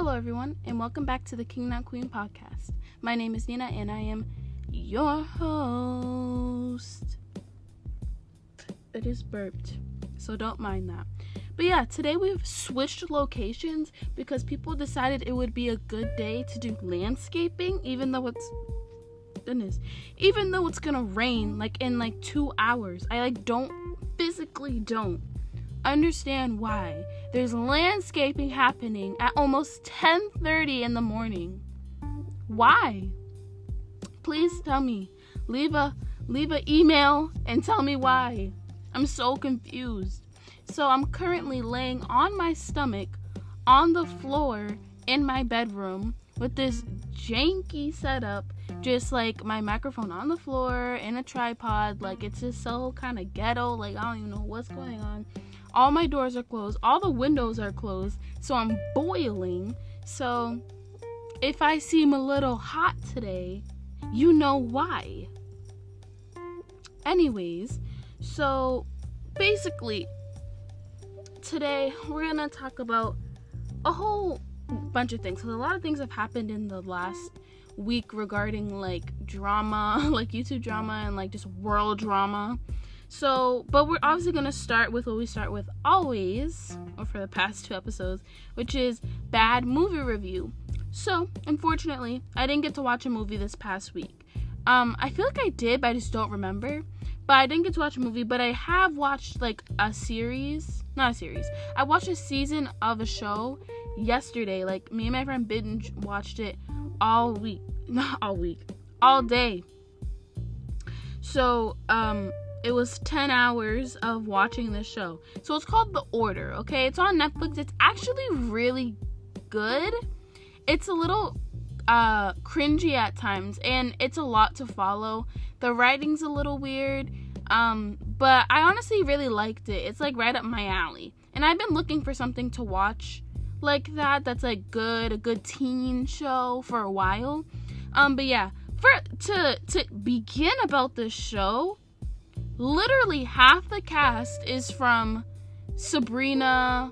Hello everyone, and welcome back to the King Not Queen podcast. My name is Nina, and I am your host. It is burped, so don't mind that. But yeah, today we've switched locations because people decided it would be a good day to do landscaping, even though it's gonna rain in 2 hours. I physically don't understand why there's landscaping happening at almost 10:30 in the morning. Why? Please tell me. Leave a email and tell me why. I'm so confused. So I'm currently laying on my stomach on the floor in my bedroom with this janky setup, just my microphone on the floor and a tripod. It's just so kind of ghetto. I don't even know what's going on. All my doors are closed. All the windows are closed. So I'm boiling. So if I seem a little hot today, you know why. Anyways, so basically, today we're going to talk about a whole bunch of things. So a lot of things have happened in the last week regarding drama, YouTube drama and just world drama. So, but we're obviously going to start with what we start with always, or for the past 2 episodes, which is bad movie review. So, unfortunately, I didn't get to watch a movie this past week. I feel like I did, but I just don't remember. But I didn't get to watch a movie, but I have watched a series. Not a series. I watched a season of a show yesterday. Me and my friend binge watched it all week. Not all week. All day. So, it was 10 hours of watching this show. So it's called The Order, okay? It's on Netflix. It's actually really good. It's a little cringy at times, and it's a lot to follow. The writing's a little weird, but I honestly really liked it. It's right up my alley. And I've been looking for something to watch that's a good teen show for a while. But yeah, to begin about this show, literally half the cast is from Sabrina.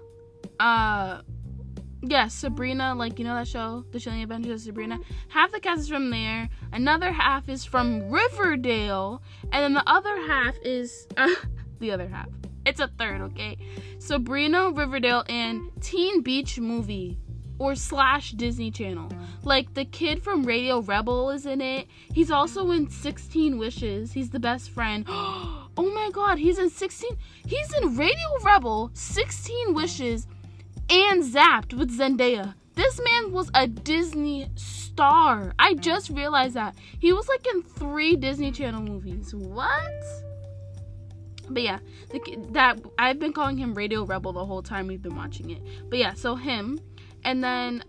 Sabrina, you know that show, The Chilling Adventures of Sabrina? Half the cast is from there. Another half is from Riverdale. And then the other half is, the other half. It's a third, okay? Sabrina, Riverdale, and Teen Beach Movie. Or / Disney Channel. The kid from Radio Rebel is in it. He's also in 16 Wishes. He's the best friend. Oh my god, he's in Radio Rebel, 16 Wishes, and Zapped with Zendaya. This man was a Disney star. I just realized that. He was in 3 Disney Channel movies. What? But yeah, that I've been calling him Radio Rebel the whole time we've been watching it. But yeah, so him. And then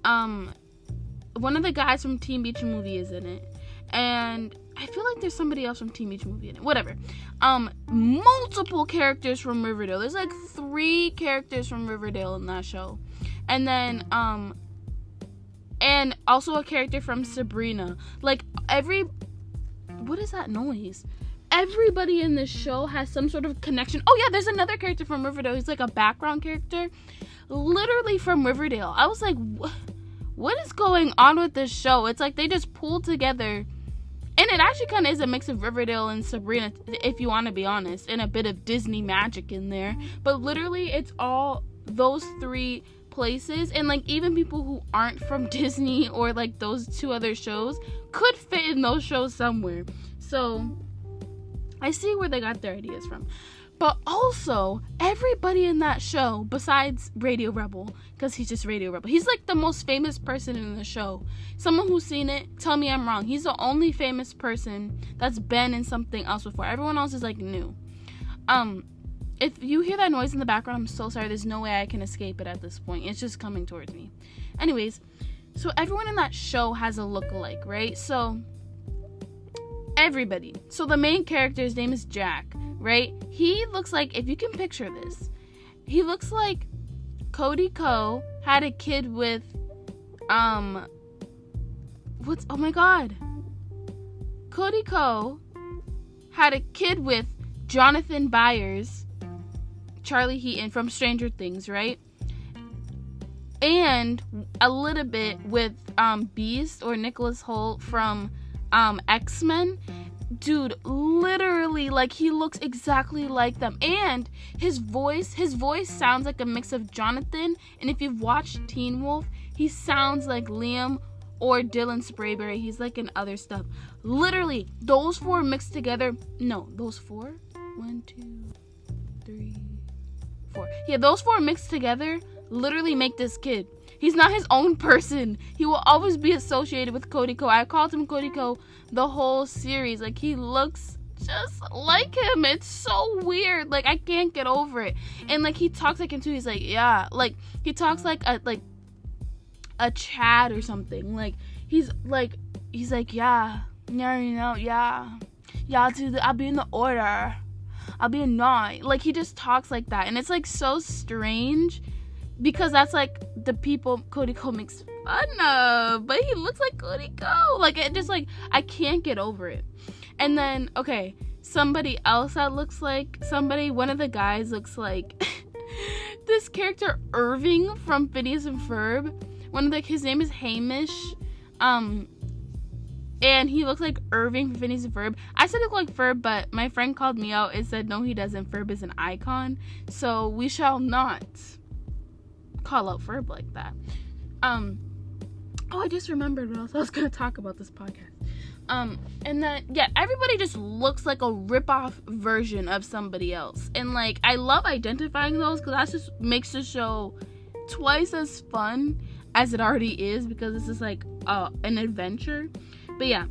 one of the guys from Teen Beach Movie is in it. And I feel like there's somebody else from Teen Beach Movie in it. Whatever. Multiple characters from Riverdale. There's 3 characters from Riverdale in that show. And then and also a character from Sabrina. What is that noise? Everybody in this show has some sort of connection. Oh yeah, there's another character from Riverdale. He's a background character. Literally from Riverdale. I was like, what is going on with this show? It's they just pulled together. And it actually kind of is a mix of Riverdale and Sabrina, if you want to be honest, and a bit of Disney magic in there. But literally, it's all those 3 places. And even people who aren't from Disney or those 2 other shows could fit in those shows somewhere. So I see where they got their ideas from. But also, everybody in that show, besides Radio Rebel, because he's just Radio Rebel, he's the most famous person in the show. Someone who's seen it, tell me I'm wrong. He's the only famous person that's been in something else before. Everyone else is new. If you hear that noise in the background, I'm so sorry. There's no way I can escape it at this point. It's just coming towards me. Anyways, so everyone in that show has a look-alike, right? So everybody. So the main character's name is Jack, right? He looks if you can picture this, he looks like Cody Ko had a kid with, oh my god. Cody Ko had a kid with Jonathan Byers, Charlie Heaton from Stranger Things, right? and a little bit with Beast or Nicholas Hoult from X-Men. Dude, literally, like, he looks exactly like them. And his voice sounds like a mix of Jonathan, and if you've watched Teen Wolf, he sounds like Liam or Dylan Sprayberry. He's like in other stuff. Literally, those four mixed together. No, those four? 1, 2, 3, 4. Yeah, those four mixed together literally make this kid. He's not his own person. He will always be associated with Cody Co. I called him Cody Co. the whole series. Like, he looks just like him. It's so weird. Like, I can't get over it. And like, he talks like him too. He's like, yeah. Like, he talks like a Chad or something. Like, he's like, yeah, you know, yeah, I'll be in the order. I'll be a 9. Like, he just talks like that, and it's like so strange. Because that's like the people Cody Co makes fun of, but he looks like Cody Co. Like, it just, like, I can't get over it. And then, okay, somebody else that looks like somebody, one of the guys looks like this character Irving from Phineas and Ferb. His name is Hamish, and he looks like Irving from Phineas and Ferb. I said it looked like Ferb, but my friend called me out and said no, he doesn't. Ferb is an icon, so we shall not call out Ferb like that. I just remembered what else I was gonna talk about this podcast. And then, yeah, everybody just looks like a rip-off version of somebody else, and like, I love identifying those, because that just makes the show twice as fun as it already is, because this is like an adventure. But yeah,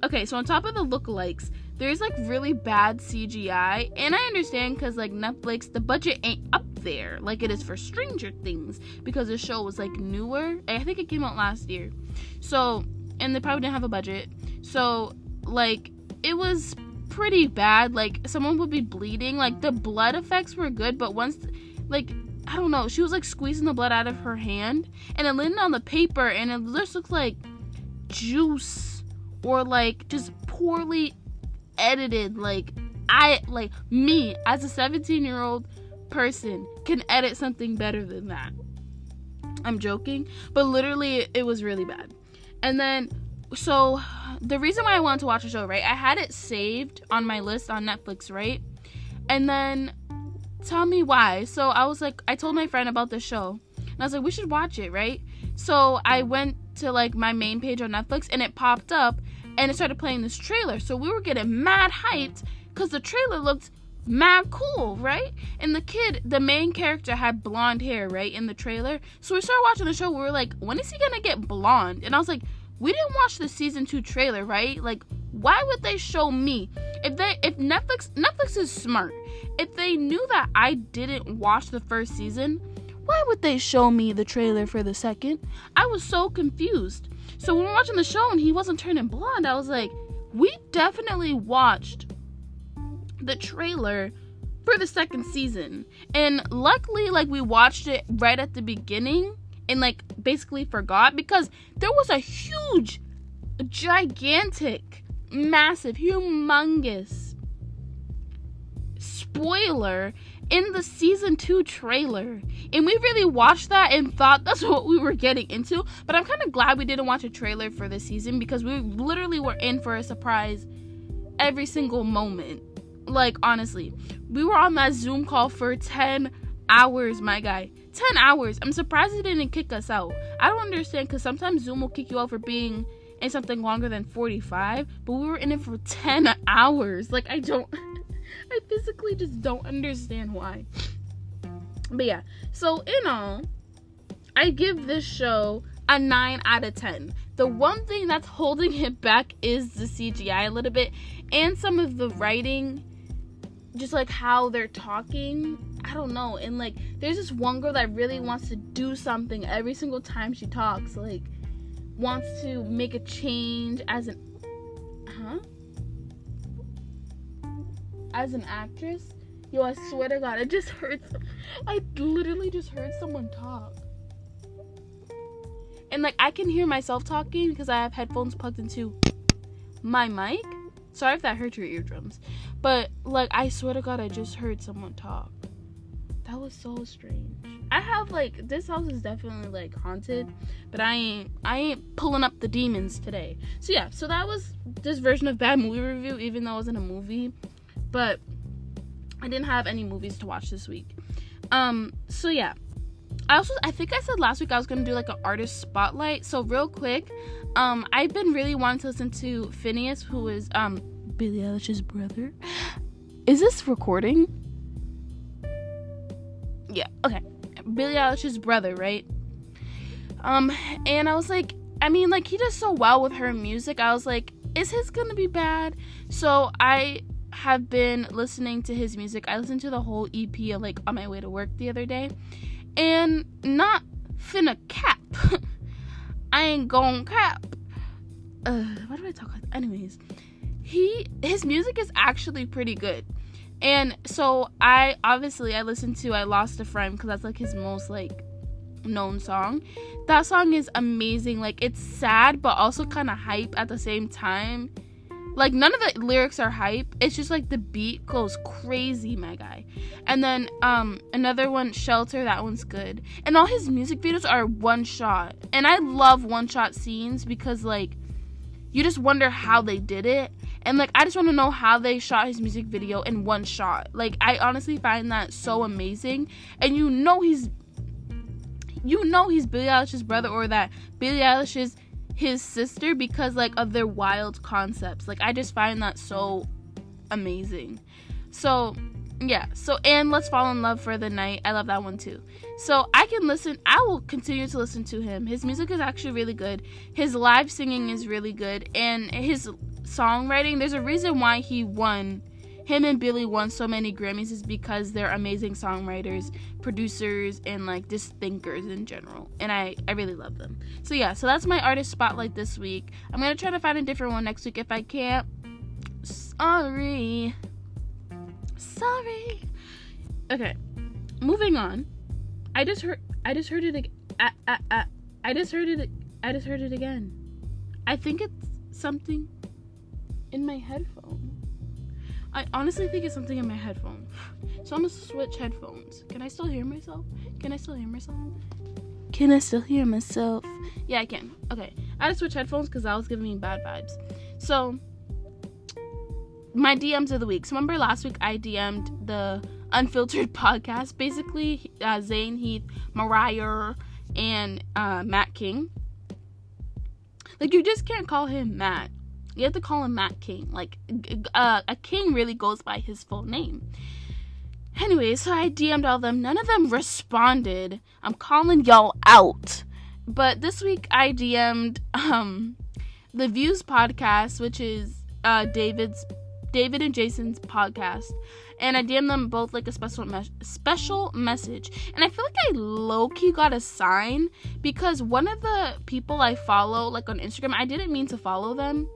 okay, so on top of the lookalikes, there's like really bad CGI, and I understand, because like Netflix, the budget ain't up there like it is for Stranger Things, because the show was like newer. I think it came out last year, so, and they probably didn't have a budget, so like, it was pretty bad. Like, someone would be bleeding. Like, the blood effects were good, but once, like, I don't know, she was like squeezing the blood out of her hand, and it landed on the paper, and it just looks like juice, or like just poorly edited. Like, me as a 17-year-old person can edit something better than that. I'm joking, but literally it was really bad. And then, so the reason why I wanted to watch the show, right, I had it saved on my list on Netflix, right? And then, tell me why. So I was like, I told my friend about the show, and I was like, we should watch it, right? So I went to like my main page on Netflix, and it popped up, and it started playing this trailer. So we were getting mad hyped, because the trailer looked mad cool, right? And the main character had blonde hair, right, in the trailer. So we started watching the show. We were like, when is he gonna get blonde? And I was like, we didn't watch the season 2 trailer, right? Like, why would they show me? If Netflix is smart. If they knew that I didn't watch the first season, why would they show me the trailer for the second? I was so confused. So when we were watching the show and he wasn't turning blonde, I was like, we definitely watched the trailer for the second season. And luckily, like, we watched it right at the beginning and like basically forgot, because there was a huge, gigantic, massive, humongous spoiler in the season 2 trailer, and we really watched that and thought that's what we were getting into. But I'm kind of glad we didn't watch a trailer for this season, because we literally were in for a surprise every single moment. Like, honestly, we were on that Zoom call for 10 hours, my guy. 10 hours. I'm surprised it didn't kick us out. I don't understand, because sometimes Zoom will kick you out for being in something longer than 45, but we were in it for 10 hours. Like, I physically just don't understand why. But yeah, so in all, I give this show a 9 out of 10. The one thing that's holding it back is the CGI a little bit, and some of the writing, just like how they're talking. I don't know. And like, there's this one girl that really wants to do something every single time she talks, like wants to make a change as an actress. Yo, I swear to God, I literally just heard someone talk. And like, I can hear myself talking because I have headphones plugged into my mic. Sorry if that hurt your eardrums. But like, I swear to God, I just heard someone talk. That was so strange. I have like, this house is definitely like haunted, but I ain't pulling up the demons today. So yeah, so that was this version of bad movie review, even though it wasn't a movie, but I didn't have any movies to watch this week. So yeah, I think I said last week I was gonna do like an artist spotlight. So real quick, I've been really wanting to listen to Phineas, who is Billie Eilish's brother. Is this recording? Yeah, okay. Billie Eilish's brother, right? And I was like, I mean, like, he does so well with her music. I was like, is his gonna be bad? So I have been listening to his music. I listened to the whole EP like on my way to work the other day, and not finna cap. I ain't gon' cap. Why do I talk like that? Anyways, his music is actually pretty good. And so I listened to I Lost a Friend, because that's like his most like known song. That song is amazing. Like, it's sad but also kind of hype at the same time. Like, none of the lyrics are hype. It's just like the beat goes crazy, my guy. And then another one, Shelter, that one's good. And all his music videos are one shot. And I love one shot scenes because like you just wonder how they did it. And like, I just want to know how they shot his music video in one shot. Like, I honestly find that so amazing. And you know he's Billie Eilish's brother, or that Billie Eilish is his sister, because like of their wild concepts. Like, I just find that so amazing. So yeah, and Let's Fall in Love for the Night, I love that one too. So I will continue to listen to him. His music is actually really good. His live singing is really good, and his songwriting, there's a reason why him and Billy won so many Grammys, is because they're amazing songwriters, producers, and like just thinkers in general. And I really love them. So yeah, so that's my artist spotlight this week. I'm gonna try to find a different one next week. If I can't, sorry. Okay, moving on. I just heard it again. I think it's something in my headphone. I honestly think it's something in my headphone. So I'm gonna switch headphones. Can I still hear myself? Yeah, I can. Okay. I had to switch headphones because that was giving me bad vibes. So, my DMs of the week. So, remember last week I DM'd the Unfiltered podcast. Basically, Zane, Heath, Mariah, and Matt King. Like, you just can't call him Matt. You have to call him Matt King. Like, a king really goes by his full name. Anyway, so I DM'd all of them. None of them responded. I'm calling y'all out. But this week I DM'd the Views podcast, which is David and Jason's podcast. And I DM'd them both like a special message. And I feel like I low-key got a sign, because one of the people I follow, like on Instagram, I didn't mean to follow them.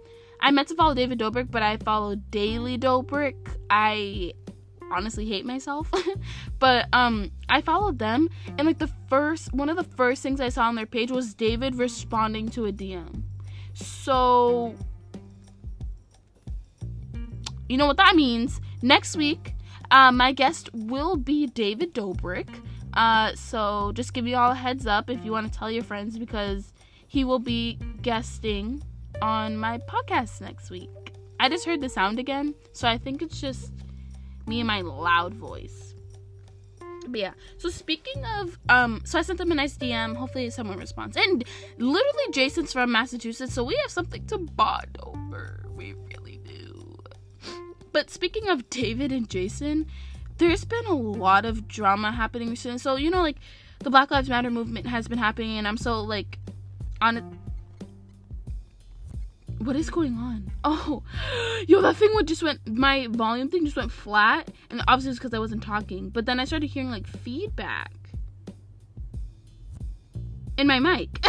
I meant to follow David Dobrik, but I followed Daily Dobrik. I honestly hate myself. But I followed them, and like one of the first things I saw on their page was David responding to a DM. So you know what that means. Next week, my guest will be David Dobrik. So just give you all a heads up if you want to tell your friends, because he will be guesting on my podcast next week. I just heard the sound again, so I think it's just me and my loud voice. But yeah, so speaking of, so I sent them a nice DM. Hopefully someone responds. And literally Jason's from Massachusetts, so we have something to bond over. We really do. But speaking of David and Jason, there's been a lot of drama happening recently. So, you know, like, the Black Lives Matter movement has been happening, and I'm so, like, on it. What is going on? Oh, yo, that thing my volume thing just went flat, and obviously it's because I wasn't talking, but then I started hearing, like, feedback in my mic.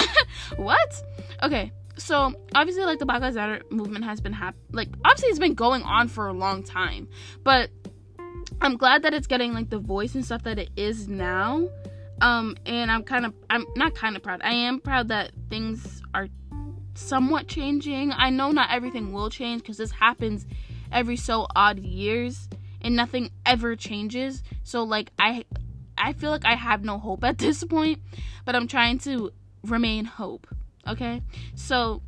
What? Okay, so, obviously, like, the Black Lives Matter movement has been obviously it's been going on for a long time, but I'm glad that it's getting, like, the voice and stuff that it is now, and I'm not kind of proud. I am proud that things are somewhat changing. I know not everything will change, because this happens every so odd years and nothing ever changes. So like I I feel like I have no hope at this point, but I'm trying to remain hope. Okay, so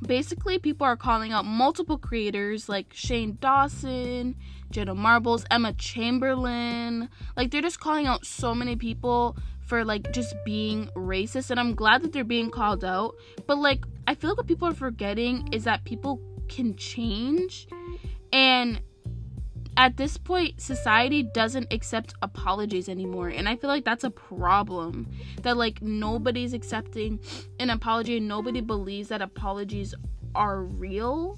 basically people are calling out multiple creators like Shane Dawson, Jenna Marbles, Emma Chamberlain. Like, they're just calling out so many people for like just being racist, and I'm glad that they're being called out. But like, I feel like what people are forgetting is that people can change, and at this point society doesn't accept apologies anymore, and I feel like that's a problem, that like nobody's accepting an apology and nobody believes that apologies are real.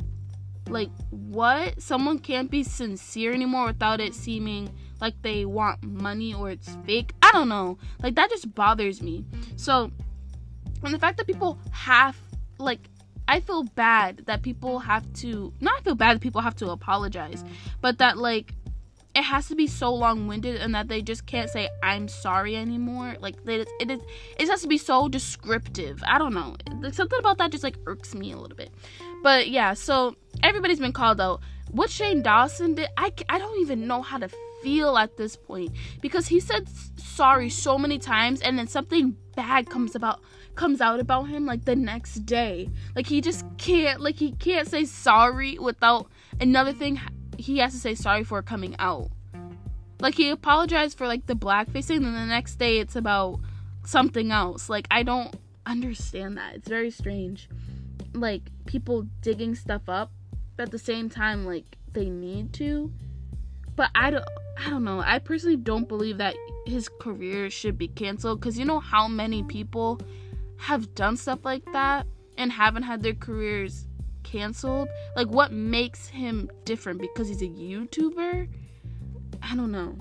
Like, what? Someone can't be sincere anymore without it seeming like they want money or it's fake. I don't know, like that just bothers me. So, and the fact that people have, like, I feel bad that people have to, not feel bad that people have to apologize, but that like it has to be so long-winded and that they just can't say I'm sorry anymore. Like, it has to be so descriptive. I don't know, something about that just like irks me a little bit. But yeah, so everybody's been called out. What Shane Dawson did, I don't even know how to feel at this point, because he said sorry so many times and then something bad comes out about him like the next day. Like, he just can't, like, he can't say sorry without another thing he has to say sorry for coming out. Like, he apologized for like the blackface thing, and then the next day it's about something else. Like, I don't understand that. It's very strange. Like, people digging stuff up, but at the same time, like, they need to. But I don't know. I personally don't believe that his career should be canceled, because you know how many people have done stuff like that and haven't had their careers canceled. Like, what makes him different? Because he's a YouTuber? I don't know.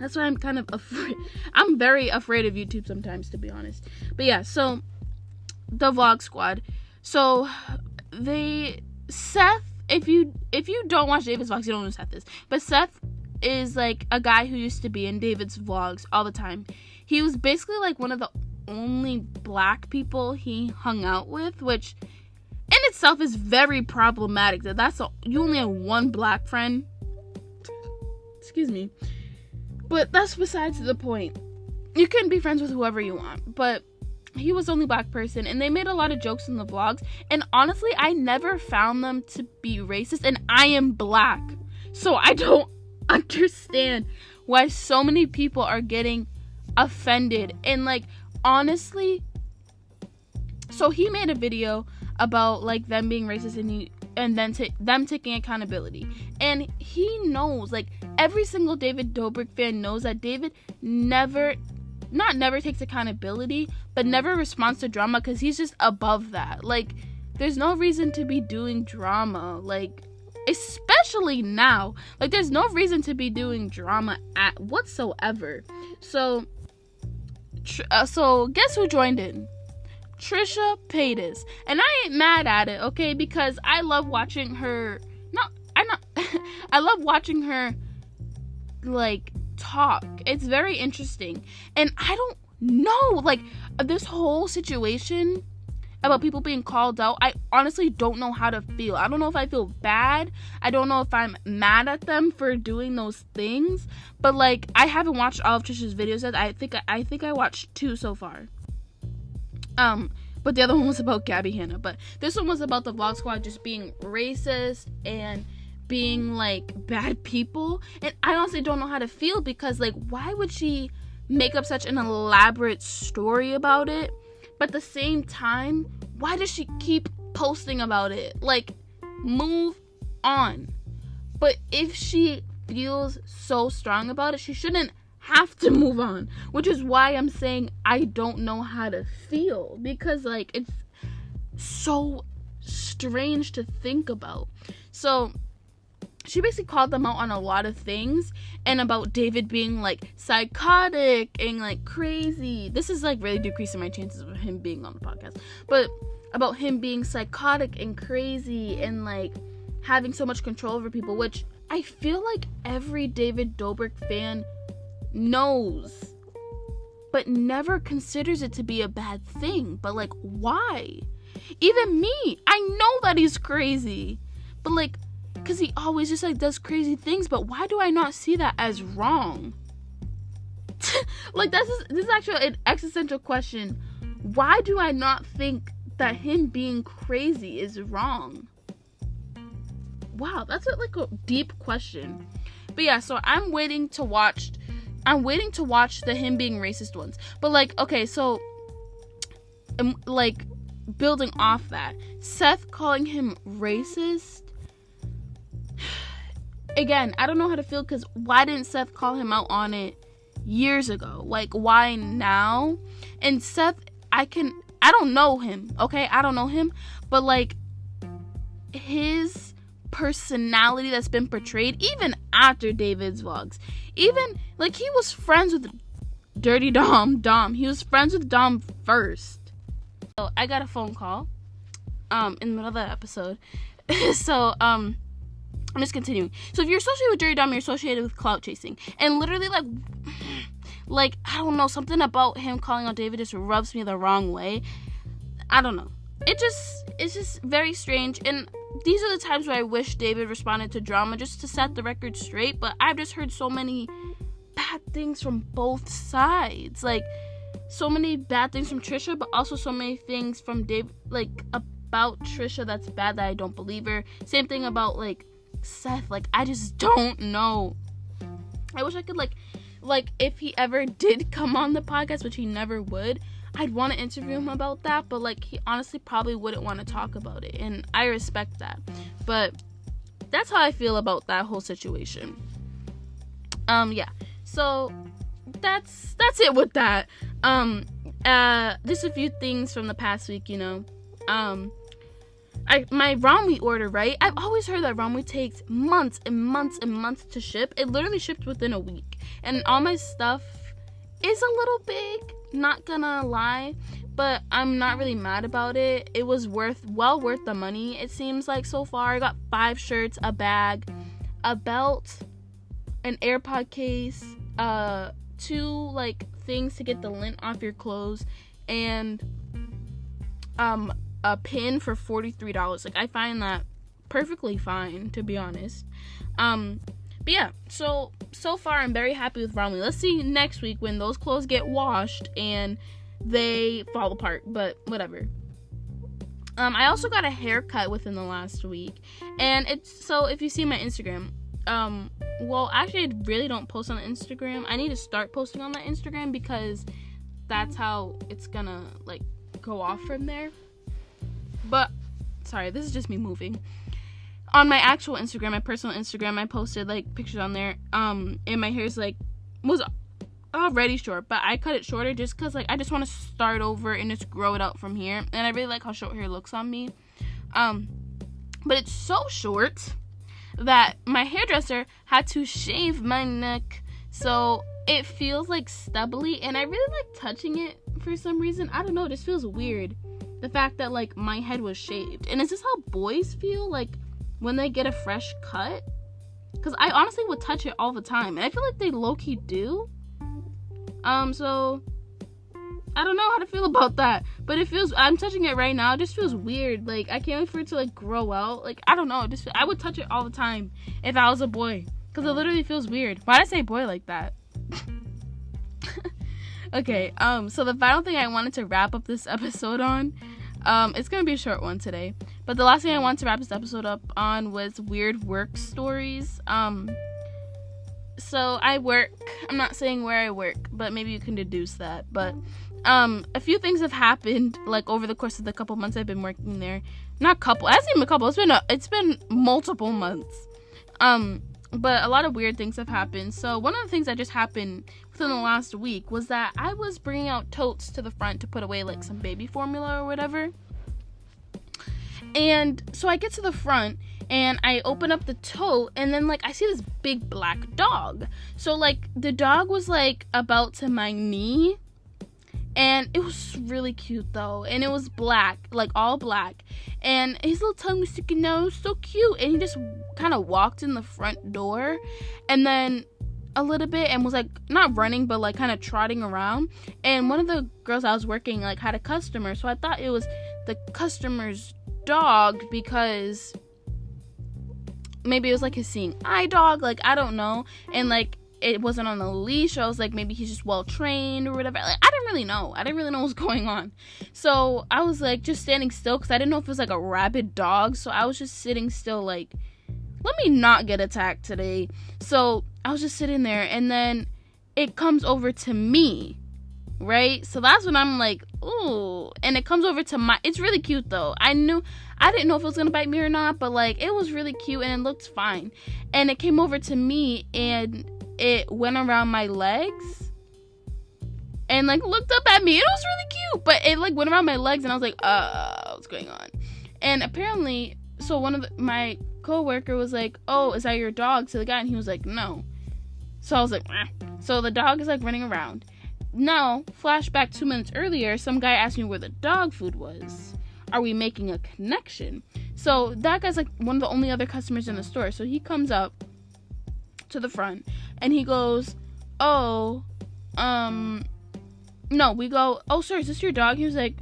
That's why I'm kind of afraid. I'm very afraid of YouTube sometimes, to be honest. But yeah, so the Vlog Squad. So Seth, if you don't watch David's vlogs, you don't know Seth is. But Seth is like a guy who used to be in David's vlogs all the time. He was basically like one of the only black people he hung out with, which in itself is very problematic. You only have one black friend. Excuse me. But that's besides the point. You can be friends with whoever you want, but he was the only black person, and they made a lot of jokes in the vlogs, and honestly, I never found them to be racist, and I am black, so I don't understand why so many people are getting offended. And like, honestly, so he made a video about like them being racist, and then them taking accountability, and he knows, like, every single David Dobrik fan knows that David never takes accountability, but never responds to drama, because he's just above that. Like, there's no reason to be doing drama, like, especially now. Like, there's no reason to be doing drama at whatsoever. So guess who joined in? Trisha Paytas. And I ain't mad at it, okay, because I love watching her. I love watching her, like, talk. It's very interesting. And I don't know, like, this whole situation about people being called out, I honestly don't know how to feel. I don't know if I feel bad. I don't know if I'm mad at them for doing those things. But like, I haven't watched all of Trisha's videos yet. I think I watched 2 so far. But the other one was about Gabby Hanna. But this one was about the Vlog Squad just being racist and being like bad people. And I honestly don't know how to feel, because like, why would she make up such an elaborate story about it? But at the same time, why does she keep posting about it? Like, move on. But if she feels so strong about it, she shouldn't have to move on, which is why I'm saying I don't know how to feel, because like, it's so strange to think about. So she basically called them out on a lot of things, and about David being like psychotic and like crazy. This is like really decreasing my chances of him being on the podcast, but about him being psychotic and crazy and like having so much control over people, which I feel like every David Dobrik fan knows, but never considers it to be a bad thing. But like, why? Even me, I know that he's crazy, but like, because he always just like does crazy things. But why do I not see that as wrong? Like, this is actually an existential question. Why do I not think that him being crazy is wrong? Wow, that's a deep question. But yeah, so I'm waiting to watch the him being racist ones. But like, okay, so like, building off that, Seth calling him racist, again, I don't know how to feel, because why didn't Seth call him out on it years ago? Like, why now? And Seth, I don't know him, okay? I don't know him, but like, his personality that's been portrayed, even after David's vlogs, even like, he was friends with Dirty Dom. He was friends with Dom first. So I got a phone call in the middle of the episode. So I'm just continuing. So if you're associated with Dirty Dom, you're associated with clout chasing. And literally, like I don't know, something about him calling out David just rubs me the wrong way. I don't know. It's just very strange. And these are the times where I wish David responded to drama just to set the record straight. But I've just heard so many bad things from both sides. Like, so many bad things from Trisha, but also so many things from David, like, about Trisha that's bad that I don't believe her. Same thing about, like, Seth. Like, I just don't know. I wish I could, like, if he ever did come on the podcast, which he never would, I'd want to interview him about that, but, like, he honestly probably wouldn't want to talk about it, and I respect that. But that's how I feel about that whole situation. Yeah. So that's it with that. Just a few things from the past week, you know. My Romwe order, right? I've always heard that Romwe takes months and months and months to ship. It literally shipped within a week. And all my stuff is a little big, not gonna lie, but I'm not really mad about it. It was well worth the money, it seems like, so far. I got 5 shirts, a bag, a belt, an AirPod case, 2 like things to get the lint off your clothes, and a pin for $43. Like, I find that perfectly fine, to be honest. But yeah, so far I'm very happy with Romwe. Let's see next week when those clothes get washed and they fall apart, but whatever. I also got a haircut within the last week, and if you see my Instagram, well, actually, I really don't post on Instagram. I need to start posting on my Instagram, because that's how it's gonna, like, go off from there. But, sorry, this is just me moving. On my actual Instagram, my personal Instagram, I posted, like, pictures on there, and my hair's, like, was already short, but I cut it shorter just because, like, I just want to start over and just grow it out from here, and I really like how short hair looks on me. But it's so short that my hairdresser had to shave my neck, so it feels like stubbly, and I really like touching it for some reason. I don't know, it just feels weird, the fact that, like, my head was shaved. And is this how boys feel, like, when they get a fresh cut? Because I honestly would touch it all the time, and I feel like they low-key do. So I don't know how to feel about that, but I'm touching it right now. It just feels weird. Like, I can't wait for it to, like, grow out. Like, I don't know, I would touch it all the time if I was a boy, because it literally feels weird. Why did I say boy like that? Okay, so the final thing I wanted to wrap up this episode on, it's gonna be a short one today, but the last thing I wanted to wrap this episode up on was weird work stories. So I work, I'm not saying where I work, but maybe you can deduce that, but a few things have happened, like, over the course of the couple months I've been working there. Not couple, it hasn't even been a couple, it's been multiple months. But a lot of weird things have happened. So one of the things that just happened within the last week was that I was bringing out totes to the front to put away, like, some baby formula or whatever. And so I get to the front and I open up the tote, and then, like, I see this big black dog. So, like, the dog was, like, about to my knee, and it was really cute, though, and it was black, like, all black, and his little tongue was sticking out. It was so cute, and he just kind of walked in the front door, and then a little bit, and was, like, not running, but, like, kind of trotting around, and one of the girls I was working, like, had a customer, so I thought it was the customer's dog, because maybe it was, like, his seeing eye dog, like, I don't know, and, like, it wasn't on a leash. I was like, maybe he's just well trained or whatever. Like, I didn't really know what was going on. So I was like just standing still because I didn't know if it was like a rabid dog. So I was just sitting still, like, let me not get attacked today. So I was just sitting there, and then it comes over to me, right? So that's when I'm like, ooh. And it comes over to it's really cute though. I didn't know if it was gonna bite me or not, but like it was really cute and it looked fine. And it came over to me and it went around my legs and like looked up at me. It was really cute, but it like went around my legs and I was like, what's going on? And apparently, so one of my coworker was like, oh, is that your dog, to the guy? And he was like, no. So I was like, eh. So the dog is like running around. Now, flashback 2 minutes earlier, some guy asked me where the dog food was. Are we making a connection? So that guy's like one of the only other customers in the store. So he comes up to the front and he goes, oh, no, we go, oh, sir, is this your dog? He was like,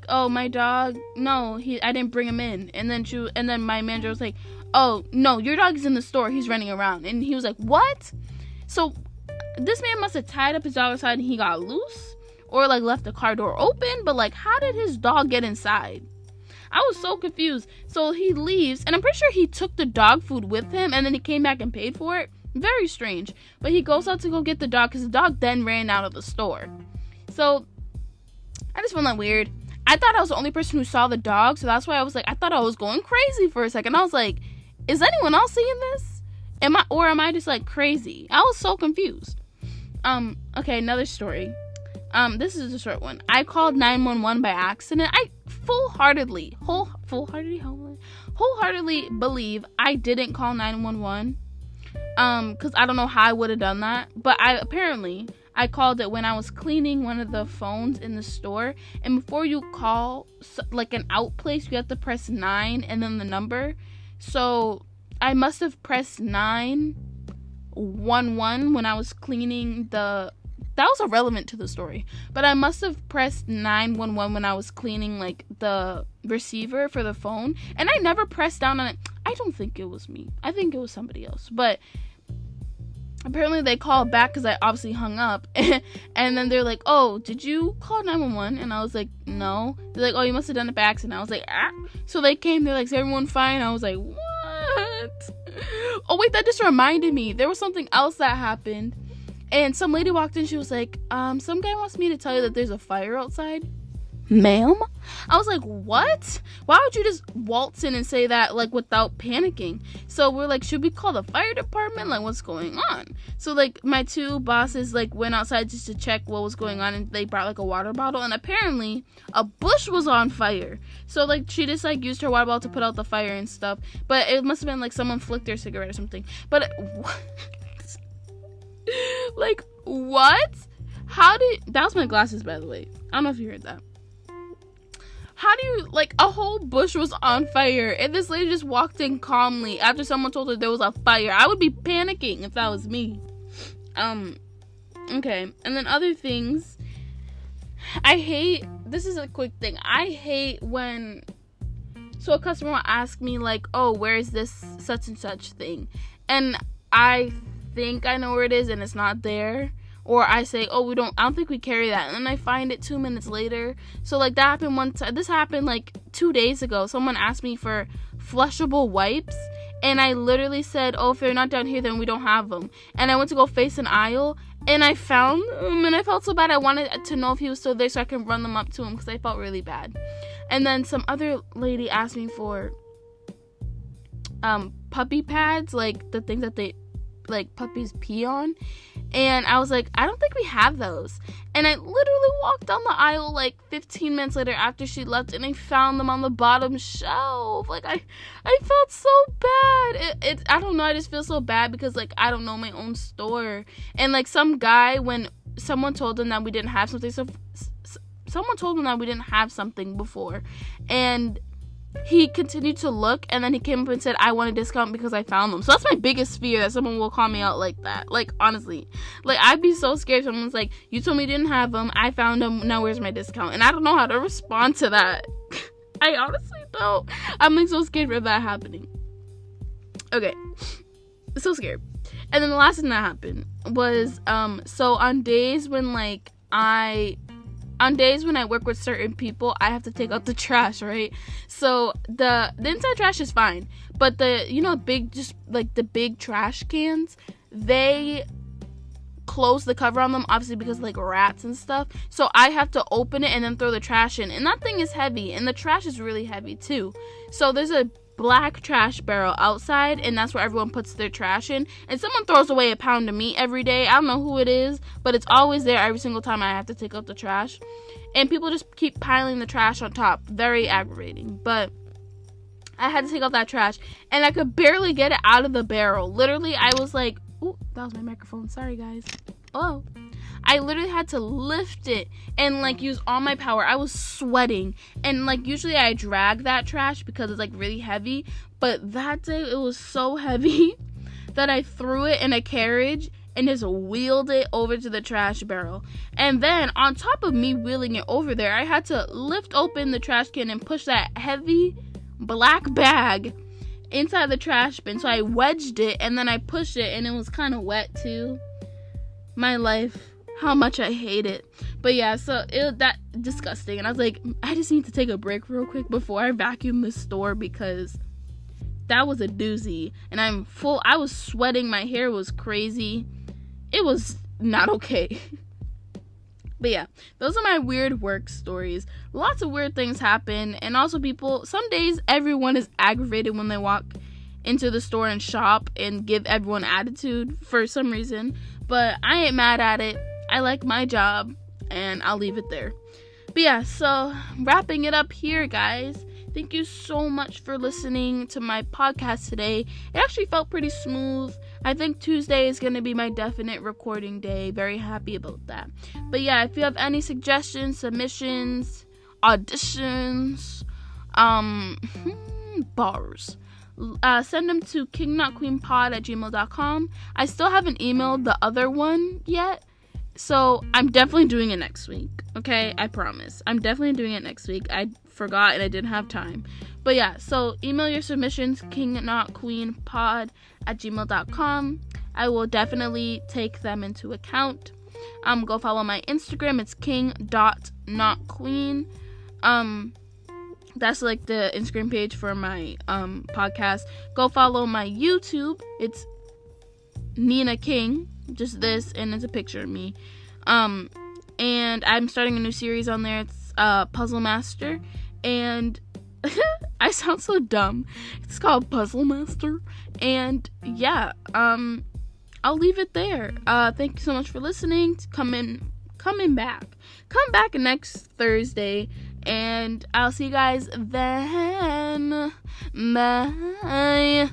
oh, my dog, no, I didn't bring him in. And then my manager was like, oh, no, your dog is in the store. He's running around. And he was like, what? So this man must have tied up his dog outside and he got loose, or like left the car door open. But like, how did his dog get inside? I was so confused. So he leaves, and I'm pretty sure he took the dog food with him, and then he came back and paid for it. Very strange. But he goes out to go get the dog because the dog then ran out of the store. So I just found that weird. I thought I was the only person who saw the dog, so that's why I was like, I thought I was going crazy for a second. I was like, is anyone else seeing this? Am I just like crazy? I was so confused. Okay, another story. This is a short one. I called 911 by accident. I wholeheartedly believe I didn't call 911. Because I don't know how I would have done that. But I called it when I was cleaning one of the phones in the store. And before you call like an out place, you have to press 9 and then the number. So I must have pressed 911 when I was cleaning that was irrelevant to the story. But I must have pressed 911 when I was cleaning like the receiver for the phone. And I never pressed down on it. I don't think it was me. I think it was somebody else. But apparently they called back because I obviously hung up. And then they're like, oh, did you call 911? And I was like, no. They're like, oh, you must have done it by accident. I was like, ah. So they came. They're like, is everyone fine? I was like, what? Oh, wait, that just reminded me. There was something else that happened. And some lady walked in. She was like, some guy wants me to tell you that there's a fire outside. Ma'am? I was like, what? Why would you just waltz in and say that, like, without panicking? So we're like, should we call the fire department? Like, what's going on? So, like, my two bosses, like, went outside just to check what was going on, and they brought, like, a water bottle, and apparently a bush was on fire. So, like, she just, like, used her water bottle to put out the fire and stuff. But it must have been, like, someone flicked their cigarette or something. But, like, what? That was my glasses, by the way. I don't know if you heard that. How do you, like, a whole bush was on fire, and this lady just walked in calmly after someone told her there was a fire. I would be panicking if that was me. Okay, and then other things. This is a quick thing. I hate when, so a customer will ask me, like, oh, where is this such and such thing? And I think I know where it is, and it's not there. Or I say, oh, I don't think we carry that. And then I find it 2 minutes later. So, like, that happened one time. This happened, like, 2 days ago. Someone asked me for flushable wipes. And I literally said, oh, if they're not down here, then we don't have them. And I went to go face an aisle. And I found them. And I felt so bad. I wanted to know if he was still there so I can run them up to him. Because I felt really bad. And then some other lady asked me for puppy pads. Like, the things that puppies pee on. And I was like, I don't think we have those. And I literally walked down the aisle like 15 minutes later after she left, and I found them on the bottom shelf. Like, I felt so bad. I don't know, I just feel so bad because, like, I don't know my own store. And, like, some guy, when someone told him that we didn't have something, someone told him that we didn't have something before. And he continued to look, and then he came up and said, I want a discount because I found them. So that's my biggest fear, that someone will call me out like that. Like, honestly. Like, I'd be so scared if someone's like, you told me you didn't have them, I found them, now where's my discount? And I don't know how to respond to that. I honestly don't. I'm like so scared of that happening. Okay. So scared. And then the last thing that happened was, so on days when I work with certain people, I have to take out the trash, right? So the inside trash is fine, but the big trash cans, they close the cover on them, obviously, because rats and stuff. So I have to open it and then throw the trash in, and that thing is heavy, and the trash is really heavy too. So there's a black trash barrel outside, and that's where everyone puts their trash in, and someone throws away a pound of meat every day. I don't know who it is, but it's always there every single time I have to take out the trash, and people just keep piling the trash on top. Very aggravating. But I had to take out that trash, and I could barely get it out of the barrel. Literally, I was like, ooh, that was my microphone, sorry guys. Oh, I literally had to lift it and use all my power. I was sweating, and usually I drag that trash because it's really heavy, but that day it was so heavy that I threw it in a carriage and just wheeled it over to the trash barrel. And then on top of me wheeling it over there, I had to lift open the trash can and push that heavy black bag inside the trash bin. So I wedged it and then I pushed it, and it was kind of wet too. My life, how much I hate it. But yeah, so that disgusting, and I was like, I just need to take a break real quick before I vacuum the store, because that was a doozy. And I was sweating, my hair was crazy. It was not okay. But yeah, those are my weird work stories. Lots of weird things happen, and also some days everyone is aggravated when they walk into the store and shop and give everyone attitude for some reason, but I ain't mad at it. I like my job, and I'll leave it there. But yeah, so wrapping it up here, guys. Thank you so much for listening to my podcast today. It actually felt pretty smooth. I think Tuesday is going to be my definite recording day. Very happy about that. But yeah, if you have any suggestions, submissions, auditions, bars, send them to kingnotqueenpod@gmail.com. I still haven't emailed the other one yet, so I'm definitely doing it next week. Okay, I promise. I'm definitely doing it next week. I forgot and I didn't have time. But yeah, so email your submissions, kingnotqueenpod@gmail.com. I will definitely take them into account. Go follow my Instagram. It's king.notqueen. That's the Instagram page for my podcast. Go follow my YouTube. It's Nina King, just this, and it's a picture of me. And I'm starting a new series on there. It's Puzzle Master, and I sound so dumb. It's called Puzzle Master, and yeah, I'll leave it there. Thank you so much for listening. Come back next Thursday, and I'll see you guys then. Bye.